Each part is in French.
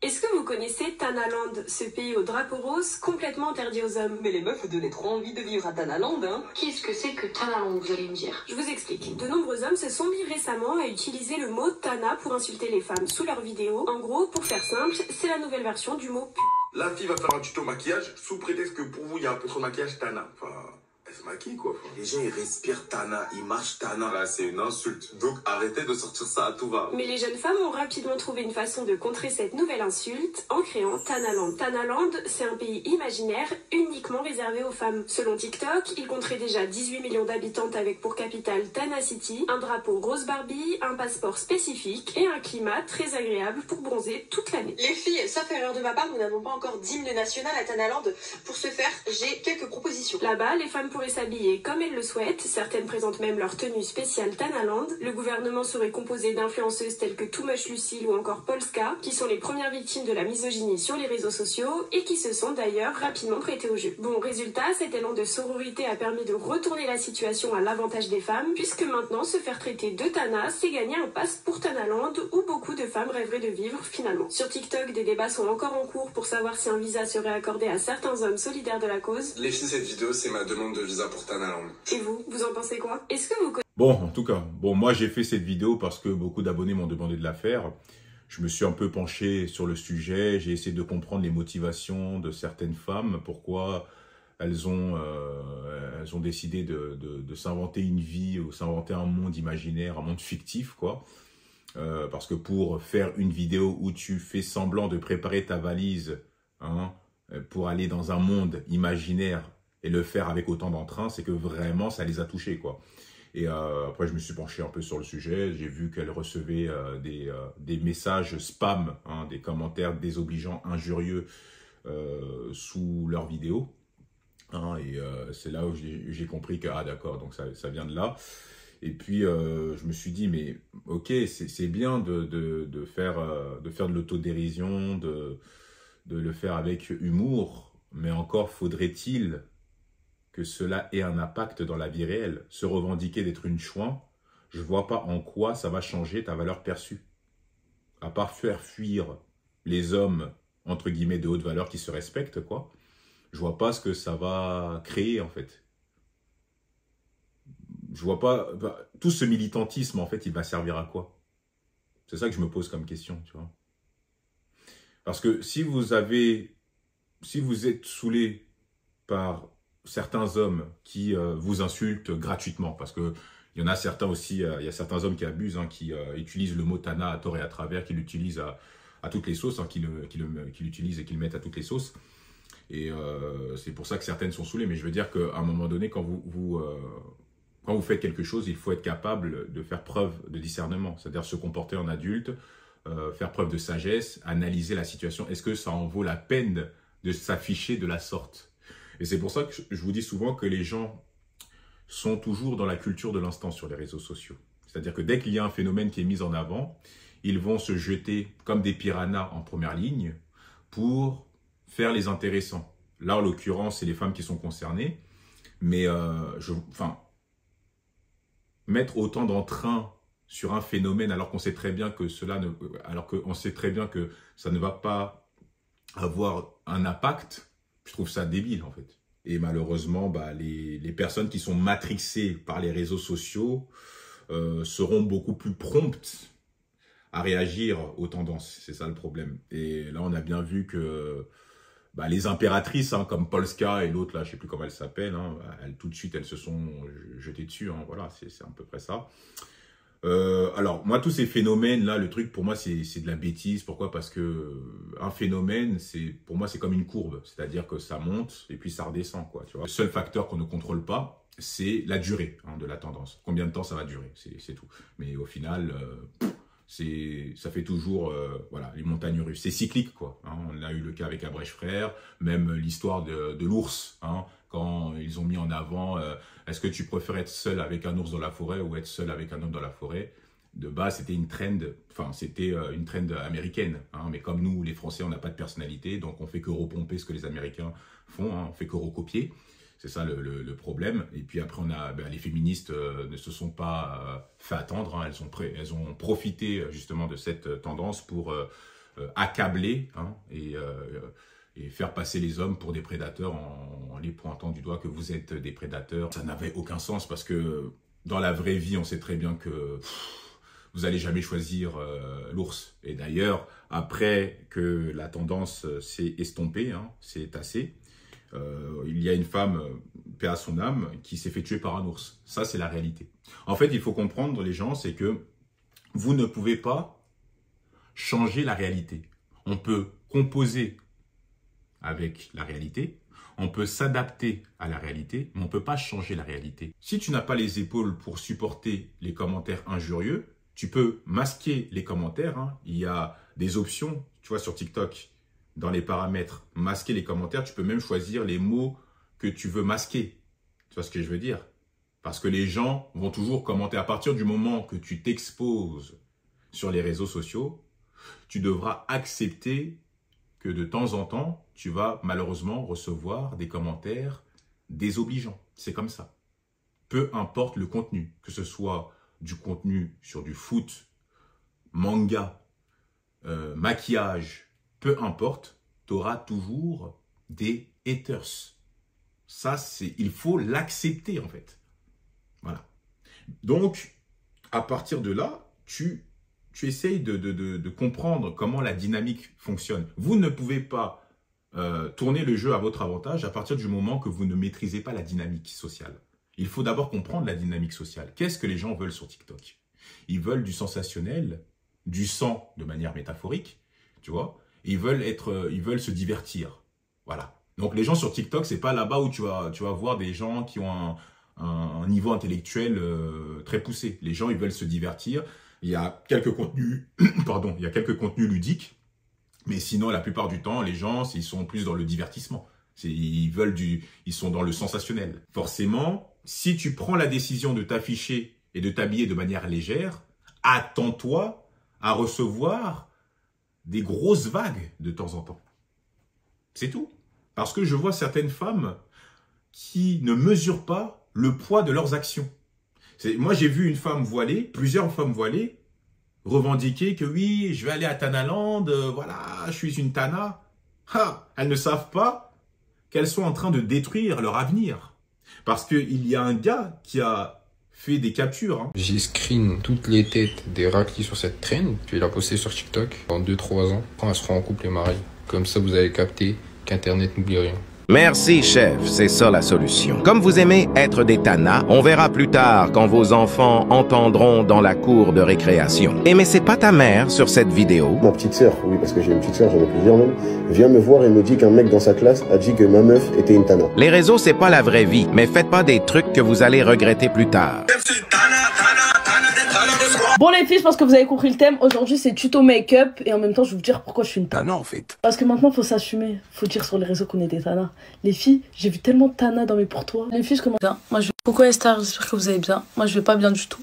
Est-ce que vous connaissez Thanaland, ce pays au drapeau rose complètement interdit aux hommes? Mais les meufs vous donnaient trop envie de vivre à Thanaland, hein. Qu'est-ce que c'est que Thanaland, vous allez me dire? Je vous explique. De nombreux hommes se sont mis récemment à utiliser le mot Tana pour insulter les femmes sous leurs vidéos. En gros, pour faire simple, c'est la nouvelle version du mot pu. La fille va faire un tuto maquillage sous prétexte que pour vous il y a un peu trop de maquillage Tana. Enfin, elle se maquille quoi. Les gens ils respirent Tana, ils marchent Tana. Là c'est une insulte. Donc arrêtez de sortir ça à tout va. Mais les jeunes femmes ont rapidement trouvé une façon de contrer cette nouvelle insulte en créant Thanaland. Thanaland, c'est un pays imaginaire uniquement réservé aux femmes. Selon TikTok, il compterait déjà 18 millions d'habitantes avec pour capitale Tana City, un drapeau rose Barbie, un passeport spécifique et un climat très agréable pour bronzer toute l'année. Les filles, sauf erreur de ma part, nous n'avons pas encore d'hymne national à Thanaland. Pour ce faire, j'ai quelques propositions. Là-bas, les femmes pourraient s'habiller comme elles le souhaitent. Certaines présentent même leur tenue spéciale Thanaland. Le gouvernement serait composé d'influenceuses telles que Too Much Lucille ou encore Polska, qui sont les premières victimes de la misogynie sur les réseaux sociaux et qui se sont d'ailleurs rapidement prêtées au jeu. Bon, résultat, cet élan de sororité a permis de retourner la situation à l'avantage des femmes, puisque maintenant, se faire traiter de Tana, c'est gagner un pass pour Thanaland où beaucoup de femmes rêveraient de vivre finalement. Sur TikTok, des débats sont encore en cours pour savoir si un visa serait accordé à certains hommes solidaires de la cause. Les filles, cette vidéo, c'est ma demande de visa pour Thanaland. Et vous en pensez quoi? Est-ce que vous connaissez... Bon, en tout cas, moi j'ai fait cette vidéo parce que beaucoup d'abonnés m'ont demandé de la faire. Je me suis un peu penché sur le sujet, j'ai essayé de comprendre les motivations de certaines femmes, pourquoi elles ont décidé de s'inventer une vie ou s'inventer un monde imaginaire, un monde fictif, quoi. Parce que pour faire une vidéo où tu fais semblant de préparer ta valise, hein, pour aller dans un monde imaginaire et le faire avec autant d'entrain, c'est que vraiment ça les a touchés, quoi. Et après je me suis penché un peu sur le sujet, j'ai vu qu'elle recevait des messages spam, hein, des commentaires désobligeants, injurieux sous leurs vidéos, hein, et c'est là où j'ai compris que ah d'accord, donc ça vient de là. Et puis je me suis dit mais ok, c'est bien de faire de l'autodérision, de le faire avec humour, mais encore faudrait-il que cela ait un impact dans la vie réelle. Se revendiquer d'être une chouin, je vois pas en quoi ça va changer ta valeur perçue. À part faire fuir les hommes, entre guillemets, de haute valeur qui se respectent, quoi, je vois pas ce que ça va créer, en fait. Je vois pas... tout ce militantisme, en fait, il va servir à quoi? C'est ça que je me pose comme question, tu vois. Parce que si vous êtes saoulé par certains hommes qui vous insultent gratuitement, parce que il y en a certains aussi, il y a certains hommes qui abusent, hein, qui utilisent le mot Tana à tort et à travers, qui l'utilisent à toutes les sauces, hein, qui l'utilisent et qui le mettent à toutes les sauces. Et c'est pour ça que certaines sont saoulées. Mais je veux dire qu'à un moment donné, quand vous faites quelque chose, il faut être capable de faire preuve de discernement, c'est-à-dire se comporter en adulte, faire preuve de sagesse, analyser la situation. Est-ce que ça en vaut la peine de s'afficher de la sorte? Et c'est pour ça que je vous dis souvent que les gens sont toujours dans la culture de l'instant sur les réseaux sociaux. C'est-à-dire que dès qu'il y a un phénomène qui est mis en avant, ils vont se jeter comme des piranhas en première ligne pour faire les intéressants. Là, en l'occurrence, c'est les femmes qui sont concernées. Mais, mettre autant d'entrain sur un phénomène alors qu'on sait très bien que ça ne va pas avoir un impact, je trouve ça débile, en fait. Et malheureusement, les personnes qui sont matrixées par les réseaux sociaux seront beaucoup plus promptes à réagir aux tendances. C'est ça le problème. Et là, on a bien vu que les impératrices, hein, comme Polska et l'autre, là, je ne sais plus comment elle s'appelle, hein, tout de suite, elles se sont jetées dessus. Hein, voilà, c'est à peu près ça. Alors, moi, tous ces phénomènes-là, le truc, pour moi, c'est de la bêtise. Pourquoi? Parce que un phénomène, pour moi, c'est comme une courbe. C'est-à-dire que ça monte et puis ça redescend, quoi. Tu vois. Le seul facteur qu'on ne contrôle pas, c'est la durée, hein, de la tendance. Combien de temps ça va durer, c'est tout. Mais au final, ça fait toujours voilà, les montagnes russes. C'est cyclique, quoi. Hein. On a eu le cas avec Abrèche Frères, même l'histoire de l'ours, hein, quand ils ont mis en avant est-ce que tu préfères être seul avec un ours dans la forêt ou être seul avec un homme dans la forêt? De base, c'était une trend, américaine, hein, mais comme nous, les Français, on n'a pas de personnalité, donc on fait que repomper ce que les Américains font, hein, on fait que recopier. C'est ça le problème. Et puis après, on a les féministes ne se sont pas fait attendre, hein, elles ont profité justement de cette tendance pour accabler hein, et faire passer les hommes pour des prédateurs en les pointant du doigt que vous êtes des prédateurs. Ça n'avait aucun sens parce que dans la vraie vie, on sait très bien que vous n'allez jamais choisir l'ours. Et d'ailleurs, après que la tendance s'est estompée, hein, s'est tassée, il y a une femme, paix à son âme, qui s'est fait tuer par un ours. Ça, c'est la réalité. En fait, il faut comprendre, les gens, c'est que vous ne pouvez pas changer la réalité. On peut composer avec la réalité, on peut s'adapter à la réalité, mais on ne peut pas changer la réalité. Si tu n'as pas les épaules pour supporter les commentaires injurieux, tu peux masquer les commentaires. Hein. Il y a des options, tu vois, sur TikTok, dans les paramètres, masquer les commentaires. Tu peux même choisir les mots que tu veux masquer. Tu vois ce que je veux dire? Parce que les gens vont toujours commenter. À partir du moment que tu t'exposes sur les réseaux sociaux, tu devras accepter que de temps en temps, tu vas malheureusement recevoir des commentaires désobligeants. C'est comme ça. Peu importe le contenu, que ce soit du contenu sur du foot, manga, maquillage, peu importe, tu auras toujours des haters. Ça, il faut l'accepter en fait. Voilà. Donc, à partir de là, tu essayes de comprendre comment la dynamique fonctionne. Vous ne pouvez pas tourner le jeu à votre avantage à partir du moment que vous ne maîtrisez pas la dynamique sociale. Il faut d'abord comprendre la dynamique sociale. Qu'est-ce que les gens veulent sur TikTok? Ils veulent du sensationnel, du sang de manière métaphorique, tu vois. Ils veulent se divertir. Voilà. Donc les gens sur TikTok, c'est pas là-bas où tu vas voir des gens qui ont un niveau intellectuel très poussé. Les gens, ils veulent se divertir. Il y a quelques contenus, pardon, il y a quelques contenus ludiques, mais sinon, la plupart du temps, les gens, ils sont plus dans le divertissement. Ils sont dans le sensationnel. Forcément, si tu prends la décision de t'afficher et de t'habiller de manière légère, attends-toi à recevoir des grosses vagues de temps en temps. C'est tout. Parce que je vois certaines femmes qui ne mesurent pas le poids de leurs actions. Moi, j'ai vu une femme voilée, plusieurs femmes voilées, revendiquer que oui, je vais aller à Tanaland, voilà, je suis une Tana. Ha, elles ne savent pas qu'elles sont en train de détruire leur avenir. Parce qu'il y a un gars qui a fait des captures. Hein. J'ai screen toutes les têtes des raclis sur cette traîne, puis il a posté sur TikTok en 2-3 ans, quand elles seront en couple et mariées. Comme ça, vous avez capté qu'Internet n'oublie rien. Merci, chef, c'est ça la solution. Comme vous aimez être des tanas, on verra plus tard quand vos enfants entendront dans la cour de récréation. Et mais c'est pas ta mère sur cette vidéo. Ma petite sœur, oui, parce que j'ai une petite sœur, j'en ai plusieurs même, vient me voir et me dit qu'un mec dans sa classe a dit que ma meuf était une tana. Les réseaux, c'est pas la vraie vie, mais faites pas des trucs que vous allez regretter plus tard. Bon les filles, je pense que vous avez compris le thème. Aujourd'hui c'est tuto make-up et en même temps je vais vous dire pourquoi je suis une tana en fait. Parce que maintenant faut s'assumer, faut dire sur les réseaux qu'on est des tanas. Les filles, j'ai vu tellement de tanas dans mes pourtours. Les filles je commence bien. Moi je Coucou Esther, j'espère que vous allez bien. Moi je vais pas bien du tout.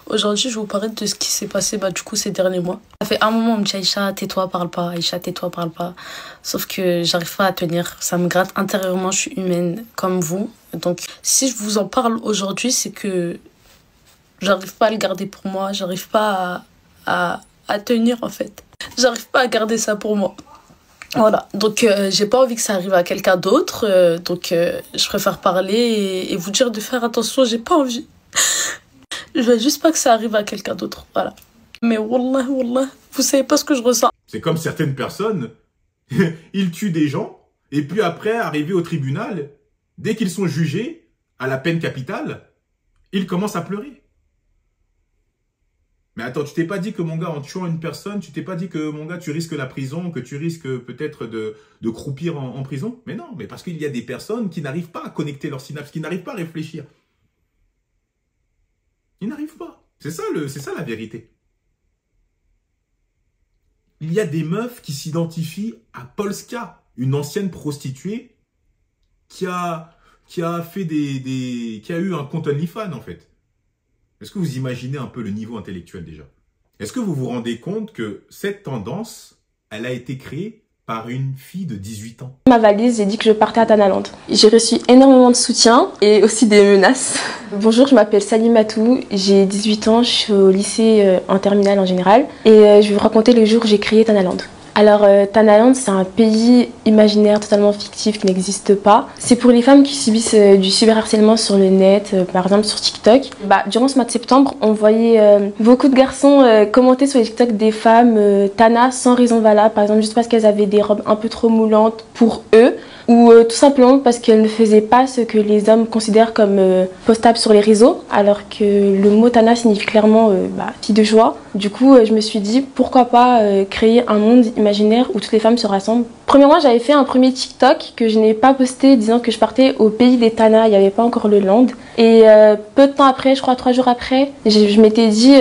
Aujourd'hui je vais vous parler de ce qui s'est passé du coup ces derniers mois. Ça fait un moment on me dit Aïcha tais-toi, parle pas, Aïcha tais-toi, parle pas. Sauf que j'arrive pas à tenir, ça me gratte intérieurement, je suis humaine comme vous. Donc si je vous en parle aujourd'hui c'est que j'arrive pas à le garder pour moi, j'arrive pas à tenir en fait. J'arrive pas à garder ça pour moi. Voilà, donc j'ai pas envie que ça arrive à quelqu'un d'autre, donc je préfère parler et vous dire de faire attention, j'ai pas envie. Je veux juste pas que ça arrive à quelqu'un d'autre, voilà. Mais wallah, wallah, vous savez pas ce que je ressens. C'est comme certaines personnes, ils tuent des gens, et puis après, arrivés au tribunal, dès qu'ils sont jugés à la peine capitale, ils commencent à pleurer. Mais attends, tu t'es pas dit que mon gars, en tuant une personne, tu t'es pas dit que mon gars, tu risques la prison, que tu risques peut-être de croupir en prison? Mais non, mais parce qu'il y a des personnes qui n'arrivent pas à connecter leurs synapses, qui n'arrivent pas à réfléchir. Ils n'arrivent pas. C'est ça la vérité. Il y a des meufs qui s'identifient à Polska, une ancienne prostituée qui a eu un compte OnlyFans en fait. Est-ce que vous imaginez un peu le niveau intellectuel déjà? Est-ce que vous vous rendez compte que cette tendance, elle a été créée par une fille de 18 ans? Ma valise, j'ai dit que je partais à Tanaland. J'ai reçu énormément de soutien et aussi des menaces. Bonjour, je m'appelle Salimatou, j'ai 18 ans, je suis au lycée en terminale en général et je vais vous raconter le jour où j'ai créé Tanaland. Alors, Thanaland, c'est un pays imaginaire totalement fictif qui n'existe pas. C'est pour les femmes qui subissent du cyberharcèlement sur le net, par exemple sur TikTok. Durant ce mois de septembre, on voyait beaucoup de garçons commenter sur les TikTok des femmes Tana sans raison valable, par exemple juste parce qu'elles avaient des robes un peu trop moulantes pour eux, ou tout simplement parce qu'elles ne faisaient pas ce que les hommes considèrent comme postable sur les réseaux, alors que le mot Tana signifie clairement fille de joie. Du coup, je me suis dit pourquoi pas créer un monde imaginaire où toutes les femmes se rassemblent. Premièrement, j'avais fait un premier TikTok que je n'ai pas posté disant que je partais au pays des Tana, il n'y avait pas encore le land. Et peu de temps après, je crois 3 jours après, je m'étais dit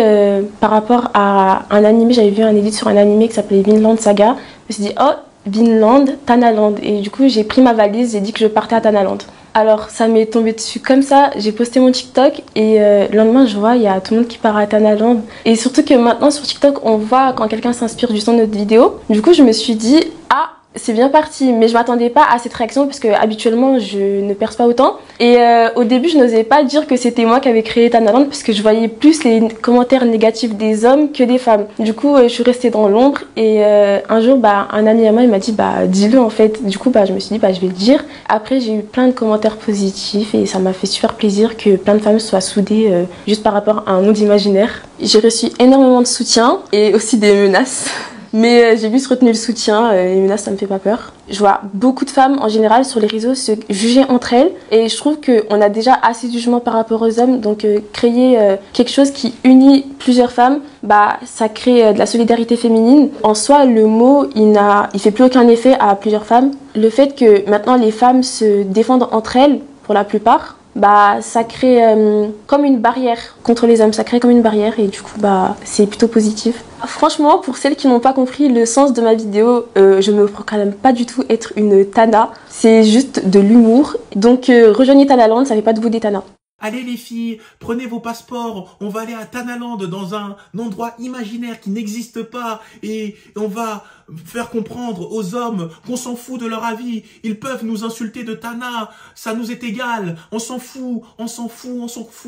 par rapport à un animé, j'avais vu un edit sur un animé qui s'appelait Vinland Saga, je me suis dit oh, Vinland, Thanaland, et du coup j'ai pris ma valise, j'ai dit que je partais à Thanaland. Alors ça m'est tombé dessus comme ça, j'ai posté mon TikTok et le lendemain je vois il y a tout le monde qui part à Thanaland. Et surtout que maintenant sur TikTok on voit quand quelqu'un s'inspire du son de notre vidéo. Du coup je me suis dit ah, c'est bien parti, mais je m'attendais pas à cette réaction parce que habituellement je ne perce pas autant. Et au début je n'osais pas dire que c'était moi qui avais créé Thanaland parce que je voyais plus les commentaires négatifs des hommes que des femmes. Du coup je suis restée dans l'ombre et un jour un ami à moi il m'a dit dis-le en fait. Du coup je me suis dit je vais le dire. Après j'ai eu plein de commentaires positifs et ça m'a fait super plaisir que plein de femmes soient soudées juste par rapport à un monde imaginaire. J'ai reçu énormément de soutien et aussi des menaces. Mais j'ai juste retenu le soutien, les menaces ça me fait pas peur. Je vois beaucoup de femmes en général sur les réseaux se juger entre elles et je trouve qu'on a déjà assez de jugement par rapport aux hommes, donc créer quelque chose qui unit plusieurs femmes, ça crée de la solidarité féminine. En soi le mot il fait plus aucun effet à plusieurs femmes. Le fait que maintenant les femmes se défendent entre elles pour la plupart, ça crée comme une barrière contre les hommes, ça crée comme une barrière et du coup c'est plutôt positif. Franchement, pour celles qui n'ont pas compris le sens de ma vidéo, je me proclame pas du tout être une Tana, c'est juste de l'humour. Donc rejoignez Thanaland, ça fait pas de vous des Tana. Allez les filles, prenez vos passeports, on va aller à Thanaland dans un endroit imaginaire qui n'existe pas et on va faire comprendre aux hommes qu'on s'en fout de leur avis. Ils peuvent nous insulter de Tana, ça nous est égal, on s'en fout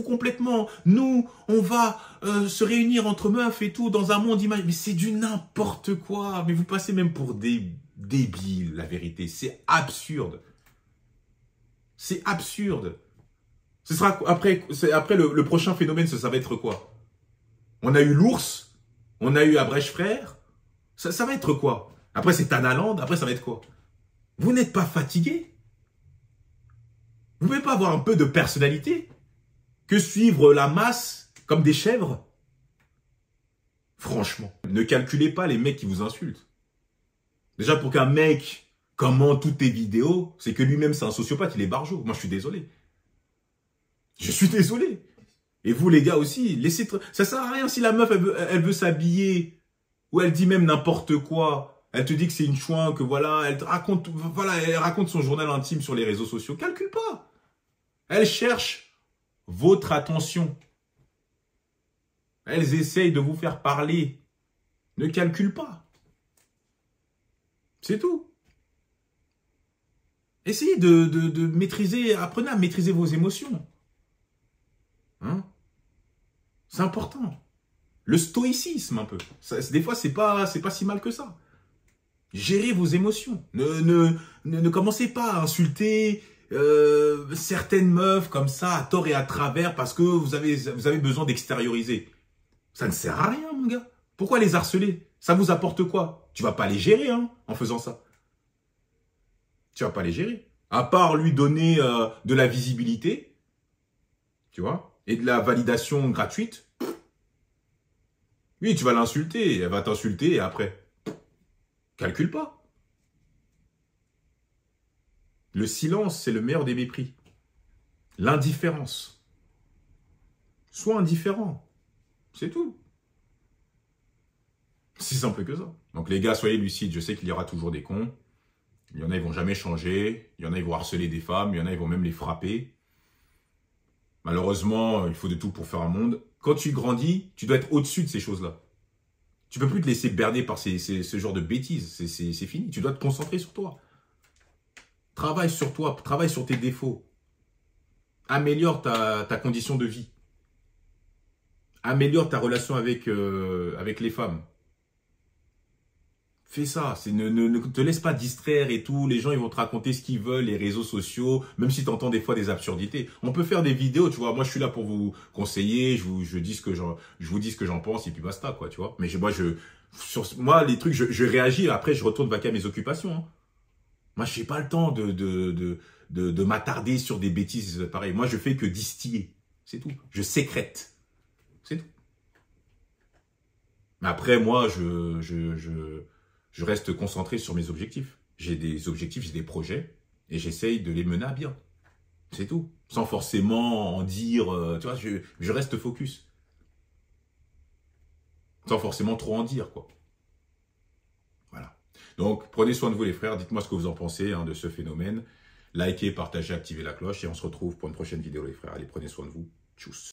complètement. Nous, on va se réunir entre meufs et tout dans un monde imaginaire. Mais c'est du n'importe quoi, mais vous passez même pour des débiles, la vérité. C'est absurde. C'est absurde. Ce sera après le prochain phénomène, ça va être quoi? On a eu l'ours, on a eu Abrèche Frère, ça va être quoi? Après c'est Thanaland, après ça va être quoi? Vous n'êtes pas fatigué? Vous ne pouvez pas avoir un peu de personnalité? Que suivre la masse comme des chèvres? Franchement, ne calculez pas les mecs qui vous insultent. Déjà pour qu'un mec commente toutes tes vidéos, c'est que lui-même c'est un sociopathe, il est barjot. Moi je suis désolé. Je suis désolé. Et vous les gars aussi, laissez... Ça sert à rien si la meuf elle veut s'habiller ou elle dit même n'importe quoi. Elle te dit que c'est une chouin, que voilà, elle raconte son journal intime sur les réseaux sociaux. Calcule pas. Elle cherche votre attention. Elles essayent de vous faire parler. Ne calcule pas. C'est tout. Essayez de maîtriser, apprenez à maîtriser vos émotions. Hein? C'est important. Le stoïcisme un peu. Des fois, c'est pas si mal que ça. Gérez vos émotions. Ne commencez pas à insulter certaines meufs comme ça, à tort et à travers, parce que vous avez besoin d'extérioriser. Ça ne sert à rien, mon gars. Pourquoi les harceler? Ça vous apporte quoi? Tu vas pas les gérer en faisant ça. Tu vas pas les gérer. À part lui donner de la visibilité, tu vois, et de la validation gratuite. Oui, tu vas l'insulter, elle va t'insulter et après, calcule pas. Le silence, c'est le meilleur des mépris. L'indifférence. Sois indifférent. C'est tout. C'est simple que ça. Donc les gars, soyez lucides. Je sais qu'il y aura toujours des cons. Il y en a, ils vont jamais changer. Il y en a, ils vont harceler des femmes. Il y en a, ils vont même les frapper. Malheureusement, il faut de tout pour faire un monde. Quand tu grandis, tu dois être au-dessus de ces choses-là. Tu peux plus te laisser berner par ce genre de bêtises. C'est fini. Tu dois te concentrer sur toi. Travaille sur toi. Travaille sur tes défauts. Améliore ta condition de vie. Améliore ta relation avec les femmes. Fais ça, ne te laisse pas distraire et tout. Les gens, ils vont te raconter ce qu'ils veulent, les réseaux sociaux, même si tu entends des fois des absurdités. On peut faire des vidéos, tu vois. Moi, je suis là pour vous conseiller, je vous dis ce que j'en pense et puis basta, quoi, tu vois. Mais moi, les trucs, je réagis, après, je retourne vaquer à mes occupations. Hein. Moi, je n'ai pas le temps de m'attarder sur des bêtises pareilles. Moi, je fais que distiller, c'est tout. Je sécrète, c'est tout. Mais après, moi, je reste concentré sur mes objectifs. J'ai des objectifs, j'ai des projets, et j'essaye de les mener à bien. C'est tout. Sans forcément en dire, tu vois, je reste focus. Sans forcément trop en dire, quoi. Voilà. Donc, prenez soin de vous, les frères. Dites-moi ce que vous en pensez de ce phénomène. Likez, partagez, activez la cloche, et on se retrouve pour une prochaine vidéo, les frères. Allez, prenez soin de vous. Tchuss.